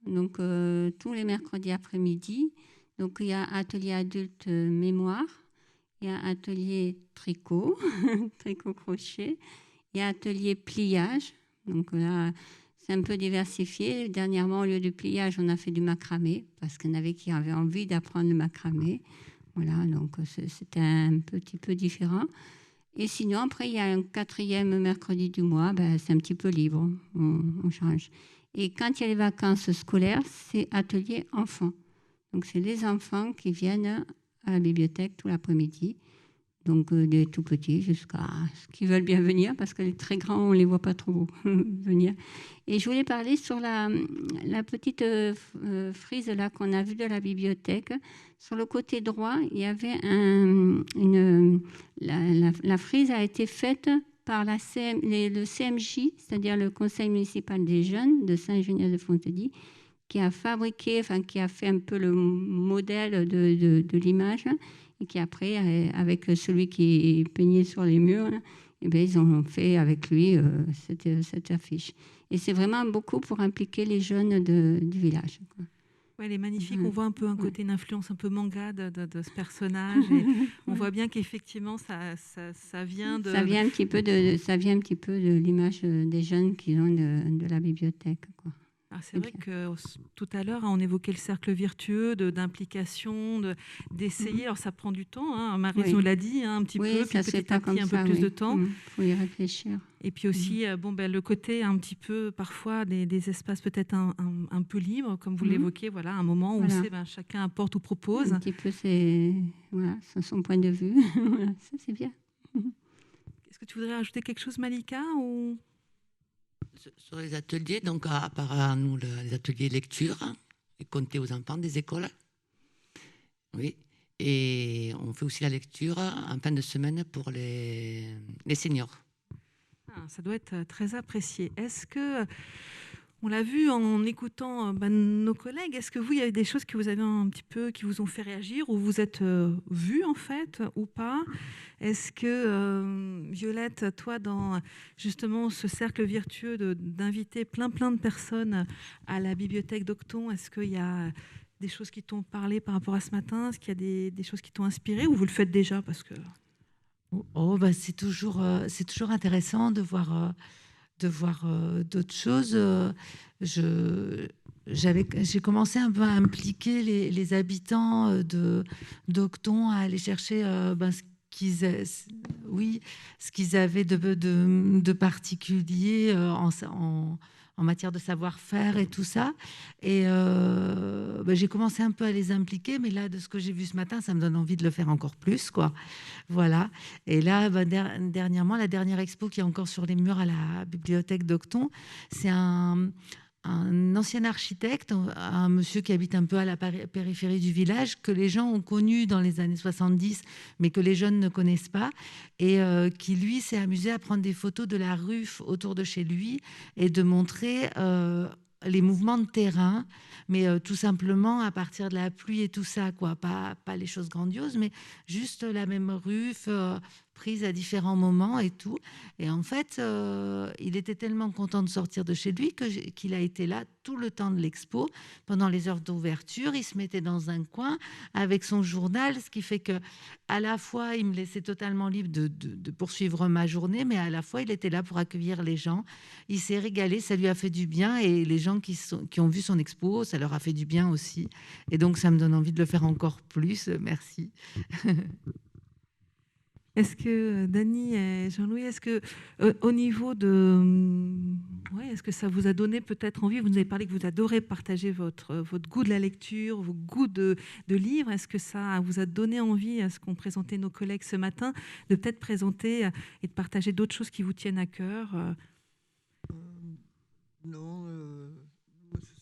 donc tous les mercredis après-midi. Donc il y a atelier adulte mémoire, il y a atelier tricot, tricot-crochet, il y a atelier pliage. Donc là, c'est un peu diversifié. Dernièrement, au lieu du pliage, on a fait du macramé, parce qu'il y en avait qui avaient envie d'apprendre le macramé. Voilà, donc c'était un petit peu différent. Et sinon, après, il y a un 4e mercredi du mois, ben, c'est un petit peu libre, on change. Et quand il y a les vacances scolaires, c'est atelier enfants. Donc, c'est les enfants qui viennent à la bibliothèque tout l'après-midi. Donc, des tout petits jusqu'à ceux qui veulent bien venir, parce que les très grands, on ne les voit pas trop venir. Et je voulais parler sur la petite frise là qu'on a vue de la bibliothèque. Sur le côté droit, il y avait la frise a été faite par le CMJ, c'est-à-dire le Conseil municipal des jeunes de Saint-Geniès-de-Fontenay, qui a fabriqué, enfin qui a fait un peu le modèle de l'image, et qui après, avec celui qui peignait sur les murs, eh bien, ils ont fait avec lui cette affiche. Et c'est vraiment beaucoup pour impliquer les jeunes du village, quoi. Ouais, elle est magnifique. On voit un peu un côté d'influence un peu manga de ce personnage. Et on voit bien qu'effectivement, ça vient de... Ça vient un petit peu de l'image des jeunes qui ont de la bibliothèque, quoi. Ah, c'est vrai que tout à l'heure, on évoquait le cercle vertueux d'implication, d'essayer. Alors, ça prend du temps. Hein. Maryse nous l'a dit un petit peu. Puis petit à petit, un peu plus de temps. Il faut y réfléchir. Et puis aussi, le côté un petit peu, parfois, des espaces peut-être un peu libres, comme vous l'évoquez. Voilà, un moment où on sait, chacun apporte ou propose. Un petit peu, voilà, son point de vue. Voilà, ça, c'est bien. Est-ce que tu voudrais ajouter quelque chose, Malika, ou... Sur les ateliers, donc à part nous, les ateliers lecture et compter aux enfants des écoles. Oui. Et on fait aussi la lecture en fin de semaine pour les seniors. Ah, ça doit être très apprécié. Est-ce que, on l'a vu en écoutant nos collègues, est-ce que vous, il y a des choses que vous avez un petit peu, qui vous ont fait réagir, ou vous êtes vus en fait, ou pas? Est-ce que, Violette, toi, dans justement ce cercle vertueux d'inviter plein de personnes à la bibliothèque d'Octon, est-ce qu'il y a des choses qui t'ont parlé par rapport à ce matin? Est-ce qu'il y a des choses qui t'ont inspiré, ou vous le faites déjà parce que... C'est toujours intéressant de voir d'autres choses. J'ai commencé un peu à impliquer les habitants d'Octon à aller chercher ce qu'ils avaient de particulier en matière de savoir-faire et tout ça. Et j'ai commencé un peu à les impliquer, mais là, de ce que j'ai vu ce matin, ça me donne envie de le faire encore plus, quoi. Voilà. Et là, dernièrement, la dernière expo qui est encore sur les murs à la bibliothèque d'Octon, c'est un ancien architecte, un monsieur qui habite un peu à la périphérie du village, que les gens ont connu dans les années 70, mais que les jeunes ne connaissent pas, et qui, lui, s'est amusé à prendre des photos de la rue autour de chez lui et de montrer les mouvements de terrain, mais tout simplement à partir de la pluie et tout ça, quoi. Pas les choses grandioses, mais juste la même rue prise à différents moments et tout. Et en fait, il était tellement content de sortir de chez lui qu'il a été là tout le temps de l'expo. Pendant les heures d'ouverture, il se mettait dans un coin avec son journal, ce qui fait que à la fois, il me laissait totalement libre de poursuivre ma journée, mais à la fois, il était là pour accueillir les gens. Il s'est régalé, ça lui a fait du bien, et les gens qui ont vu son expo, ça leur a fait du bien aussi. Et donc, ça me donne envie de le faire encore plus. Merci. Est-ce que, Dany et Jean-Louis, est-ce que au niveau de... est-ce que ça vous a donné peut-être envie, vous nous avez parlé que vous adorez partager votre goût de la lecture, vos goûts de livres, est-ce que ça vous a donné envie, à ce qu'ont présenté nos collègues ce matin, de peut-être présenter et de partager d'autres choses qui vous tiennent à cœur? Non,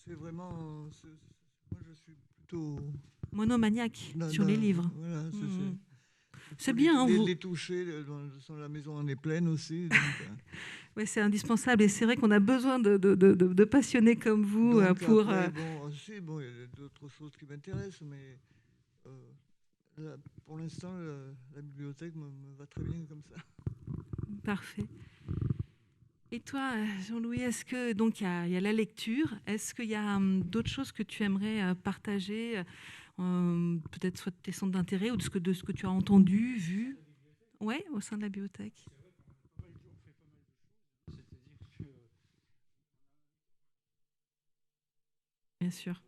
c'est vraiment... moi, je suis plutôt... monomaniaque sur les livres. Voilà, C'est bien. Hein, vous... Les toucher, la maison en est pleine aussi. Donc, ouais, c'est indispensable et c'est vrai qu'on a besoin de passionnés comme vous donc pour... après, bon, il y a d'autres choses qui m'intéressent, mais là, pour l'instant, la bibliothèque me va très bien comme ça. Parfait. Et toi, Jean-Louis, est-ce que donc il y a la lecture, est-ce qu'il y a d'autres choses que tu aimerais partager, peut-être soit de tes centres d'intérêt ou de ce que tu as entendu, vu, ouais, au sein de la bibliothèque? Bien sûr.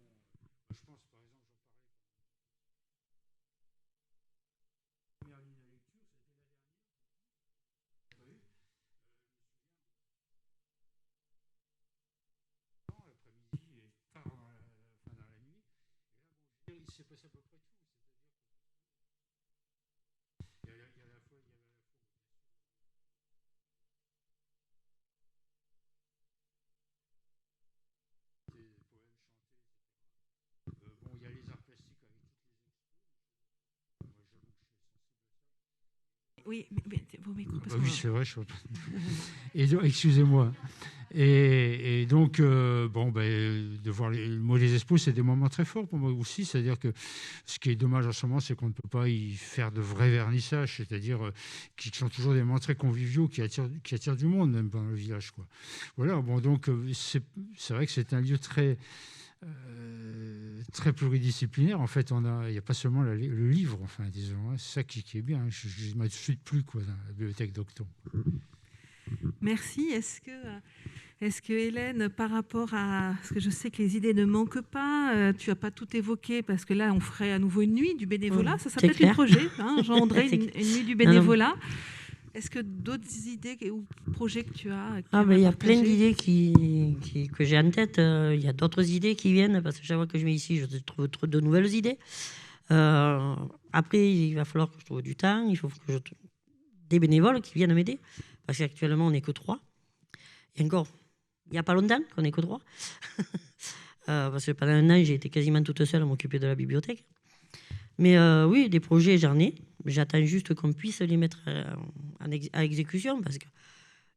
Oui, mais vos micros. Oui, c'est vrai. Et donc, excusez-moi. Et donc, de voir les expos, c'est des moments très forts pour moi aussi. C'est-à-dire que ce qui est dommage en ce moment, c'est qu'on ne peut pas y faire de vrais vernissages, c'est-à-dire qui sont toujours des moments très conviviaux qui attirent du monde, même dans le village, quoi. Voilà, bon, donc c'est vrai que c'est un lieu très pluridisciplinaire. En fait, il n'y a pas seulement le livre, enfin, disons, hein, c'est ça qui est bien. Je ne m'en suis plus, quoi, dans la bibliothèque d'Octon. Merci. Est-ce que Hélène, par rapport à... Parce que je sais que les idées ne manquent pas, tu n'as pas tout évoqué, parce que là, on ferait à nouveau une nuit du bénévolat. Ça peut être le projet, hein, Jean-André, une nuit du bénévolat. Est-ce que d'autres idées ou projets que tu as il y a plein d'idées que j'ai en tête. Il y a d'autres idées qui viennent, parce que chaque fois que je viens ici, je trouve de nouvelles idées. Après, il va falloir que je trouve du temps. Il faut que je trouve des bénévoles qui viennent m'aider. Parce qu'actuellement, on n'est que 3. Et encore, il n'y a pas longtemps qu'on n'est que 3. Parce que pendant un an, j'ai été quasiment toute seule à m'occuper de la bibliothèque. Mais oui, des projets, j'en ai. J'attends juste qu'on puisse les mettre à exécution.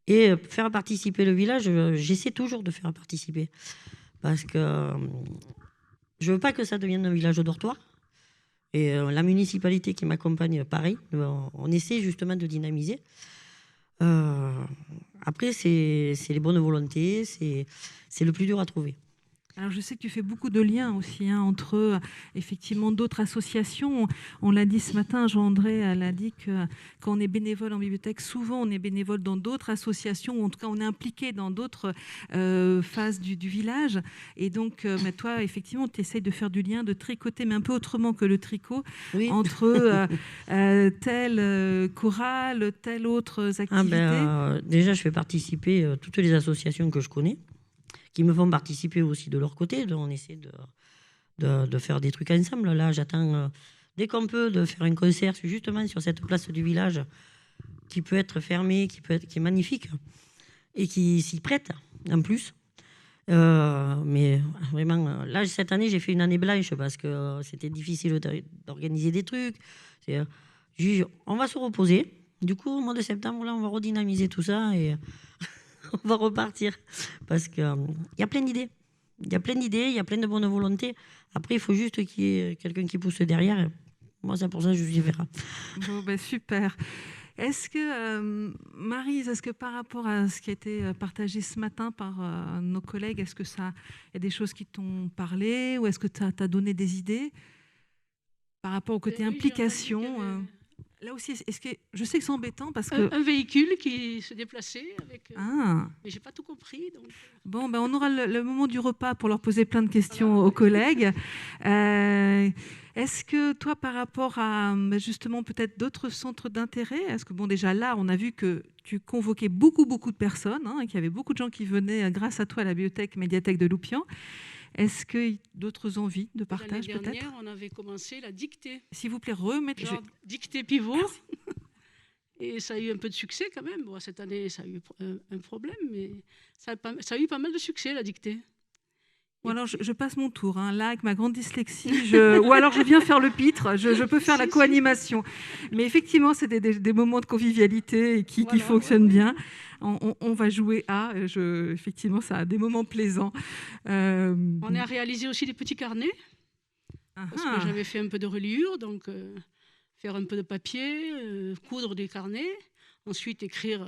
Et faire participer le village, j'essaie toujours de faire participer. Parce que je ne veux pas que ça devienne un village dortoir. Et la municipalité qui m'accompagne, pareil. On essaie justement de dynamiser. Après, c'est les bonnes volontés, c'est le plus dur à trouver. Alors, je sais que tu fais beaucoup de liens aussi entre effectivement d'autres associations. On l'a dit ce matin, Jean-André l'a dit que quand on est bénévole en bibliothèque, souvent on est bénévole dans d'autres associations, ou en tout cas on est impliqué dans d'autres phases du village. Et donc, toi, effectivement, tu essayes de faire du lien, de tricoter, mais un peu autrement que le tricot, oui, entre telle chorale, telle autre activité. Déjà, je fais participer toutes les associations que je connais, qui me font participer aussi de leur côté. On essaie de faire des trucs ensemble. Là, j'attends, dès qu'on peut, de faire un concert justement sur cette place du village qui peut être fermée, qui est magnifique et qui s'y prête en plus. Mais vraiment, là, cette année, j'ai fait une année blanche parce que c'était difficile d'organiser des trucs. On va se reposer. Du coup, au mois de septembre, là, on va redynamiser tout ça et... on va repartir parce qu'il y a plein d'idées. Il y a plein d'idées, il y a plein de bonnes volontés. Après, il faut juste qu'il y ait quelqu'un qui pousse derrière. Moi, c'est pour ça que je y verrai. Bon, super. Est-ce que, Maryse, est-ce que par rapport à ce qui a été partagé ce matin par nos collègues, est-ce que il y a des choses qui t'ont parlé ou est-ce que tu as donné des idées par rapport au côté implication Là aussi, je sais que c'est embêtant parce que... Un véhicule qui se déplaçait avec... Mais je n'ai pas tout compris. Donc... Bon, on aura le moment du repas pour leur poser plein de questions aux collègues. Est-ce que toi, par rapport à justement peut-être d'autres centres d'intérêt, est-ce que, déjà là, on a vu que tu convoquais beaucoup de personnes, qu'il y avait beaucoup de gens qui venaient grâce à toi à la médiathèque de Loupian. Est-ce que d'autres envies de partage peut-être ? L'année dernière, on avait commencé la dictée. S'il vous plaît, remettez... Dictée pivot. Et ça a eu un peu de succès quand même. Bon, cette année, ça a eu un problème, mais ça a eu pas mal de succès, la dictée. Ou alors je passe mon tour, hein. Là avec ma grande dyslexie, ou alors je viens faire le pitre, je peux faire la co-animation. Mais effectivement, c'est des moments de convivialité qui Voilà, fonctionnent ouais. bien. On va jouer à, effectivement, ça a des moments plaisants. On a réalisé aussi des petits carnets, parce que j'avais fait un peu de reliure, donc faire un peu de papier, coudre des carnets, ensuite écrire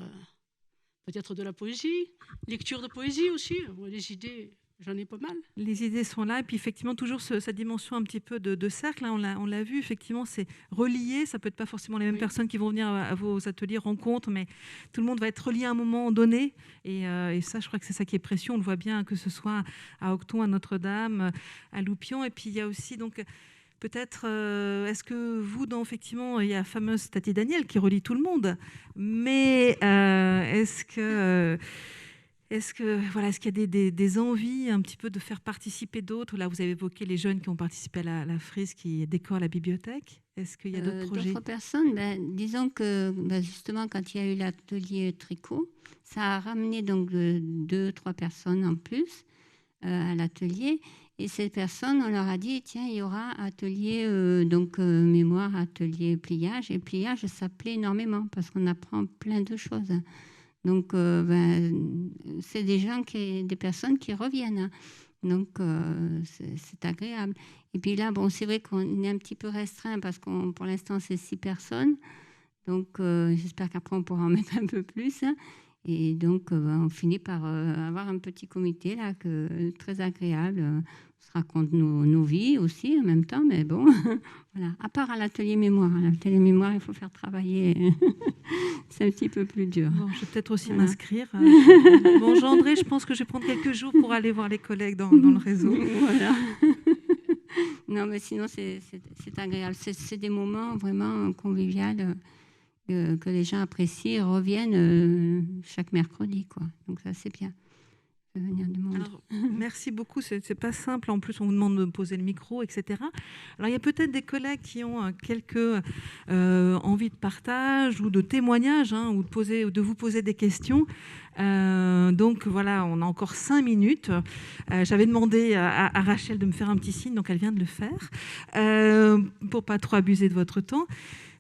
peut-être de la poésie, lecture de poésie aussi, les idées. J'en ai pas mal. Les idées sont là, et puis effectivement, toujours cette dimension un petit peu de cercle, hein, on l'a vu, effectivement, c'est relié, ça peut être pas forcément les mêmes personnes qui vont venir à vos ateliers, rencontres, mais tout le monde va être relié à un moment donné, et ça, je crois que c'est ça qui est précieux, on le voit bien, que ce soit à Aucton, à Notre-Dame, à Loupion, et puis il y a aussi, donc, peut-être, est-ce que vous, effectivement, il y a la fameuse Tati Daniel qui relie tout le monde, mais est-ce qu'il y a des envies un petit peu de faire participer d'autres? Là, vous avez évoqué les jeunes qui ont participé à la frise qui décore la bibliothèque. Est-ce qu'il y a d'autres projets? D'autres personnes, disons que justement, quand il y a eu l'atelier tricot, ça a ramené donc 2-3 personnes en plus à l'atelier. Et ces personnes, on leur a dit, tiens, il y aura atelier mémoire, atelier pliage. Et pliage, ça plaît énormément parce qu'on apprend plein de choses. Donc, c'est des personnes qui reviennent. Donc, c'est agréable. Et puis là, c'est vrai qu'on est un petit peu restreint parce que pour l'instant, c'est 6 personnes. Donc, j'espère qu'après, on pourra en mettre un peu plus. Et donc, on finit par avoir un petit comité là, très agréable. On se raconte nos vies aussi en même temps, mais bon, voilà. À part à l'atelier mémoire. À l'atelier mémoire, il faut faire travailler. C'est un petit peu plus dur. Bon, je vais peut-être aussi m'inscrire. Bon, Jean-André, je pense que je vais prendre quelques jours pour aller voir les collègues dans le réseau. Voilà. Non, mais sinon, c'est agréable. C'est des moments vraiment conviviaux que les gens apprécient et reviennent chaque mercredi, quoi. Donc ça, c'est bien. Venir du monde. Alors, merci beaucoup, c'est pas simple. En plus, on vous demande de poser le micro, etc. Alors, il y a peut-être des collègues qui ont quelques envies de partage ou de témoignage, hein, ou de vous poser des questions. Donc voilà, on a encore 5 minutes. J'avais demandé à Rachel de me faire un petit signe, donc elle vient de le faire, pour pas trop abuser de votre temps.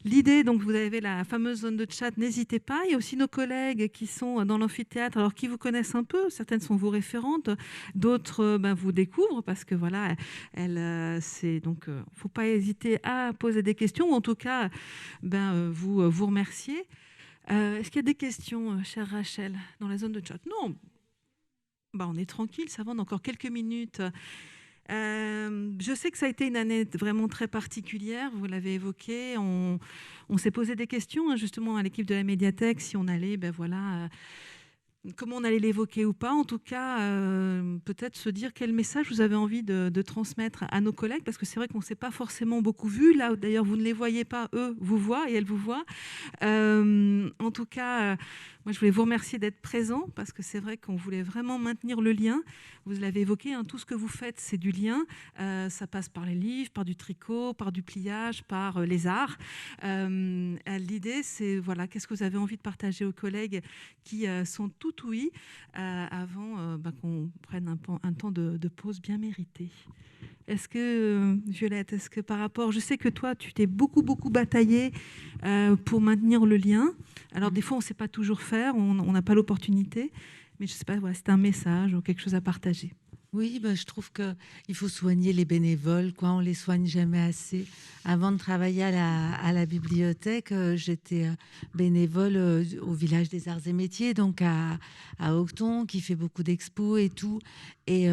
L'idée, donc vous avez la fameuse zone de chat, n'hésitez pas. Il y a aussi nos collègues qui sont dans l'amphithéâtre, alors qui vous connaissent un peu, certaines sont vos référentes, d'autres vous découvrent parce que voilà, c'est donc faut pas hésiter à poser des questions ou en tout cas vous remercier. Est-ce qu'il y a des questions, chère Rachel, dans la zone de chat? Non. On est tranquille, ça va, on a encore quelques minutes. Je sais que ça a été une année vraiment très particulière, vous l'avez évoqué. On s'est posé des questions, hein, justement, à l'équipe de la médiathèque, si on allait, comment on allait l'évoquer ou pas. En tout cas, peut-être se dire quel message vous avez envie de transmettre à nos collègues, parce que c'est vrai qu'on ne s'est pas forcément beaucoup vu. Là, d'ailleurs, vous ne les voyez pas, eux vous voient et elles vous voient. En tout cas, moi, je voulais vous remercier d'être présents, parce que c'est vrai qu'on voulait vraiment maintenir le lien. Vous l'avez évoqué, hein, tout ce que vous faites, c'est du lien. Ça passe par les livres, par du tricot, par du pliage, par les arts. L'idée, c'est, voilà, qu'est-ce que vous avez envie de partager aux collègues qui sont tout oui, avant qu'on prenne un temps de pause bien mérité. Est-ce que, Violette, par rapport... Je sais que toi, tu t'es beaucoup bataillée pour maintenir le lien. Alors, des fois, on ne sait pas toujours faire, on n'a pas l'opportunité. Mais je ne sais pas, voilà, c'est un message ou quelque chose à partager. Oui, je trouve qu'il faut soigner les bénévoles, quoi. On ne les soigne jamais assez. Avant de travailler à la bibliothèque, j'étais bénévole au village des arts et métiers, donc à Aucton, qui fait beaucoup d'expos et tout. Et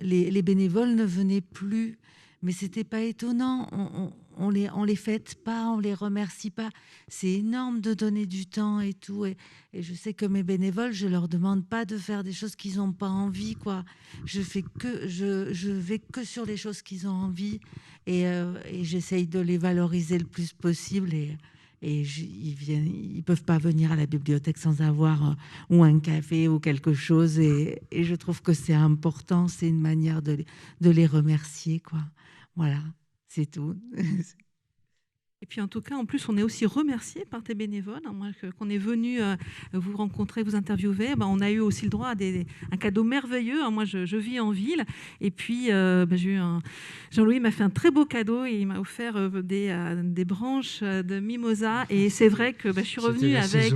les bénévoles ne venaient plus. Mais ce n'était pas étonnant. On les fête pas, on les remercie pas. C'est énorme de donner du temps et tout. Et je sais que mes bénévoles, je leur demande pas de faire des choses qu'ils n'ont pas envie, quoi. Je vais que sur les choses qu'ils ont envie et j'essaye de les valoriser le plus possible. Ils peuvent pas venir à la bibliothèque sans avoir ou un café ou quelque chose. Et je trouve que c'est important. C'est une manière de les remercier, quoi. Voilà. C'est tout. Et puis en tout cas, en plus, on est aussi remercié par tes bénévoles. Moi, qu'on est venu vous rencontrer, vous interviewer, on a eu aussi le droit à un cadeau merveilleux. Moi, je vis en ville. Et puis, j'ai eu Jean-Louis m'a fait un très beau cadeau. Et il m'a offert des branches de mimosa. Et c'est vrai que je suis revenue avec...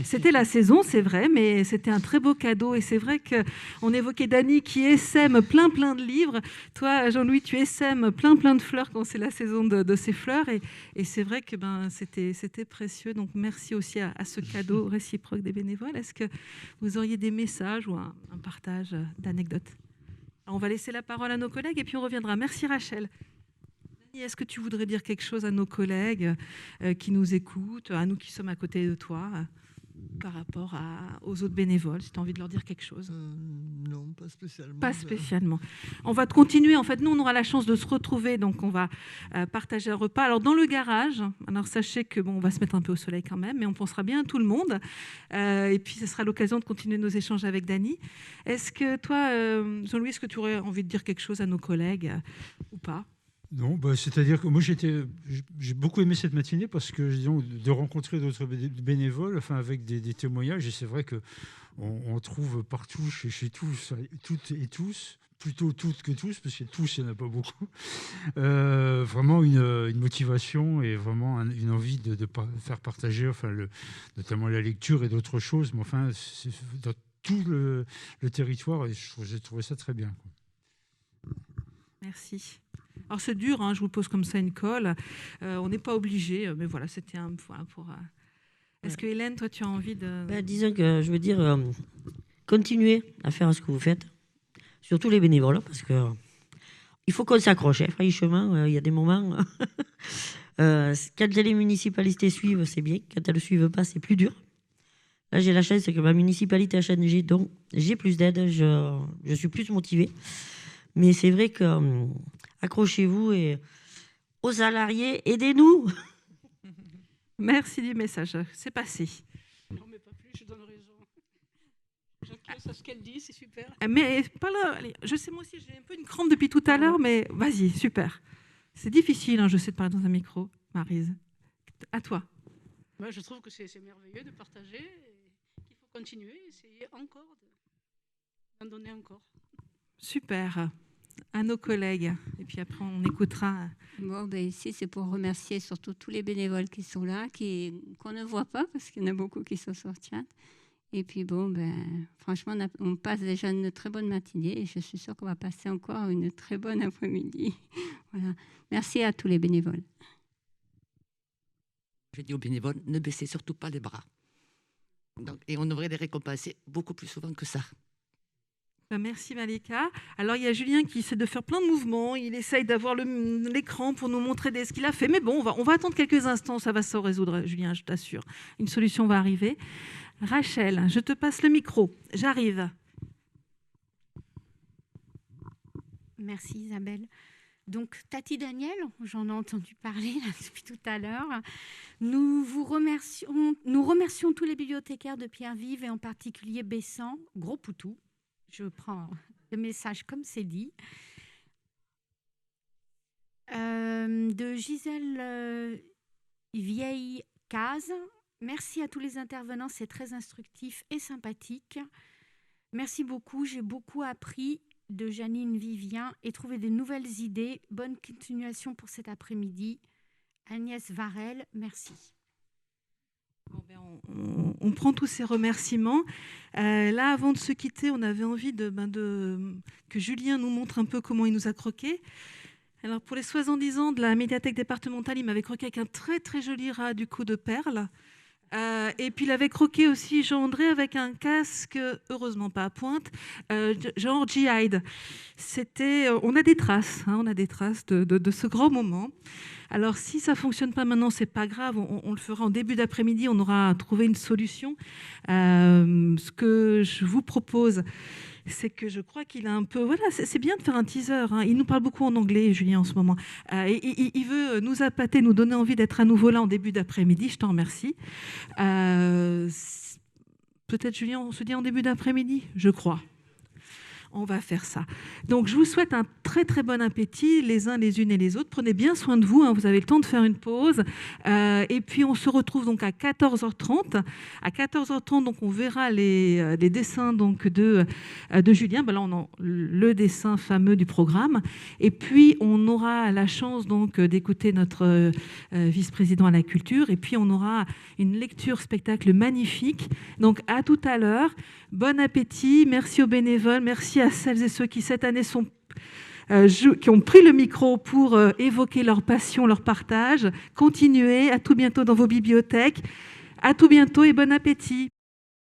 C'était la saison, c'est vrai, mais c'était un très beau cadeau. Et c'est vrai qu'on évoquait Dany qui essaime plein de livres. Toi, Jean-Louis, tu essaimes plein de fleurs quand c'est la saison de ces fleurs. Et c'est vrai que c'était précieux. Donc, merci aussi à ce cadeau réciproque des bénévoles. Est-ce que vous auriez des messages ou un partage d'anecdotes? On va laisser la parole à nos collègues et puis on reviendra. Merci Rachel. Dany, est-ce que tu voudrais dire quelque chose à nos collègues qui nous écoutent, à nous qui sommes à côté de toi, par rapport aux autres bénévoles, si tu as envie de leur dire quelque chose? Non, pas spécialement. Pas spécialement. On va continuer. En fait, nous, on aura la chance de se retrouver, donc on va partager un repas. Alors, dans le garage, alors sachez que on va se mettre un peu au soleil quand même, mais on pensera bien à tout le monde. Et puis, ce sera l'occasion de continuer nos échanges avec Dany. Est-ce que toi, Jean-Louis, est-ce que tu aurais envie de dire quelque chose à nos collègues ou pas? Non, c'est-à-dire que moi j'ai beaucoup aimé cette matinée parce que disons, de rencontrer d'autres bénévoles, avec des témoignages, et c'est vrai qu'on trouve partout, chez tous, toutes et tous, plutôt toutes que tous, parce que tous, il n'y en a pas beaucoup, vraiment une motivation et vraiment une envie de faire partager, notamment la lecture et d'autres choses, mais c'est dans tout le territoire, et j'ai trouvé ça très bien, quoi. Merci. Alors c'est dur, je vous pose comme ça une colle. On n'est pas obligé, mais voilà, c'était un point pour... Est-ce que Hélène, toi, tu as envie de... Disons que je veux dire, continuez à faire ce que vous faites, surtout les bénévoles, parce que il faut qu'on s'accroche, franchement, il y a des moments... quand les municipalités suivent, c'est bien. Quand elles ne suivent pas, c'est plus dur. Là, j'ai la chance que ma municipalité a changé, donc j'ai plus d'aide, je suis plus motivée. Mais c'est vrai que accrochez-vous et aux salariés, aidez-nous. Merci du message, c'est passé. Non, mais pas plus, je donne raison. J'acquiesce à ce qu'elle dit, c'est super. Mais pas là, allez, je sais, moi aussi, j'ai un peu une crampe depuis tout à l'heure, mais vas-y, super. C'est difficile, je sais, de parler dans un micro, Maryse. À toi. Moi, je trouve que c'est merveilleux de partager, et qu'il faut continuer, essayer encore d'en donner encore. Super. À nos collègues. Et puis après, on écoutera. Ici, c'est pour remercier surtout tous les bénévoles qui sont là, qu'on ne voit pas, parce qu'il y en a beaucoup qui sont sur chat. Et puis franchement, on passe déjà une très bonne matinée et je suis sûre qu'on va passer encore une très bonne après-midi. Voilà. Merci à tous les bénévoles. Je dis aux bénévoles, ne baissez surtout pas les bras. Et on devrait les récompenser beaucoup plus souvent que ça. Merci Malika. Alors il y a Julien qui essaie de faire plein de mouvements, il essaye d'avoir l'écran pour nous montrer ce qu'il a fait, mais bon, on va attendre quelques instants, ça va se résoudre, Julien, je t'assure. Une solution va arriver. Rachel, je te passe le micro, j'arrive. Merci Isabelle. Donc Tati Daniel, j'en ai entendu parler là, depuis tout à l'heure. Nous remercions tous les bibliothécaires de Pierre-Vive et en particulier Bessan, gros poutou. Je prends le message comme c'est dit. De Gisèle Vieille Case. Merci à tous les intervenants, c'est très instructif et sympathique. Merci beaucoup, j'ai beaucoup appris. De Janine Vivien et trouvé des nouvelles idées. Bonne continuation pour cet après-midi. Agnès Varel, merci. On prend tous ces remerciements. Là, avant de se quitter, on avait envie que Julien nous montre un peu comment il nous a croqué. Alors, pour les 70 ans de la médiathèque départementale, il m'avait croqué avec un très, très joli rat du coup de perles. Et puis, il avait croqué aussi Jean-André avec un casque, heureusement pas à pointe, genre G-Hide. On a des traces, on a des traces de ce grand moment. Alors, si ça ne fonctionne pas maintenant, ce n'est pas grave, on le fera en début d'après-midi, on aura trouvé une solution. Ce que je vous propose, c'est que je crois qu'il a un peu... Voilà, c'est bien de faire un teaser. Il nous parle beaucoup en anglais, Julien, en ce moment. Il veut nous appâter, nous donner envie d'être à nouveau là en début d'après-midi. Je t'en remercie. Peut-être, Julien, on se dit en début d'après-midi, je crois. on va faire ça. Donc, je vous souhaite un très, très bon appétit, les uns, les unes et les autres. Prenez bien soin de vous, hein, vous avez le temps de faire une pause. Et puis, on se retrouve donc à 14h30. À 14h30, donc, on verra les dessins donc, de Julien. Ben là, on a le dessin fameux du programme. Et puis, on aura la chance donc, d'écouter notre vice-président à la culture. Et puis, on aura une lecture spectacle magnifique. Donc, à tout à l'heure. Bon appétit. Merci aux bénévoles. Merci à celles et ceux qui, cette année, qui ont pris le micro pour évoquer leur passion, leur partage. Continuez. À tout bientôt dans vos bibliothèques. À tout bientôt et bon appétit.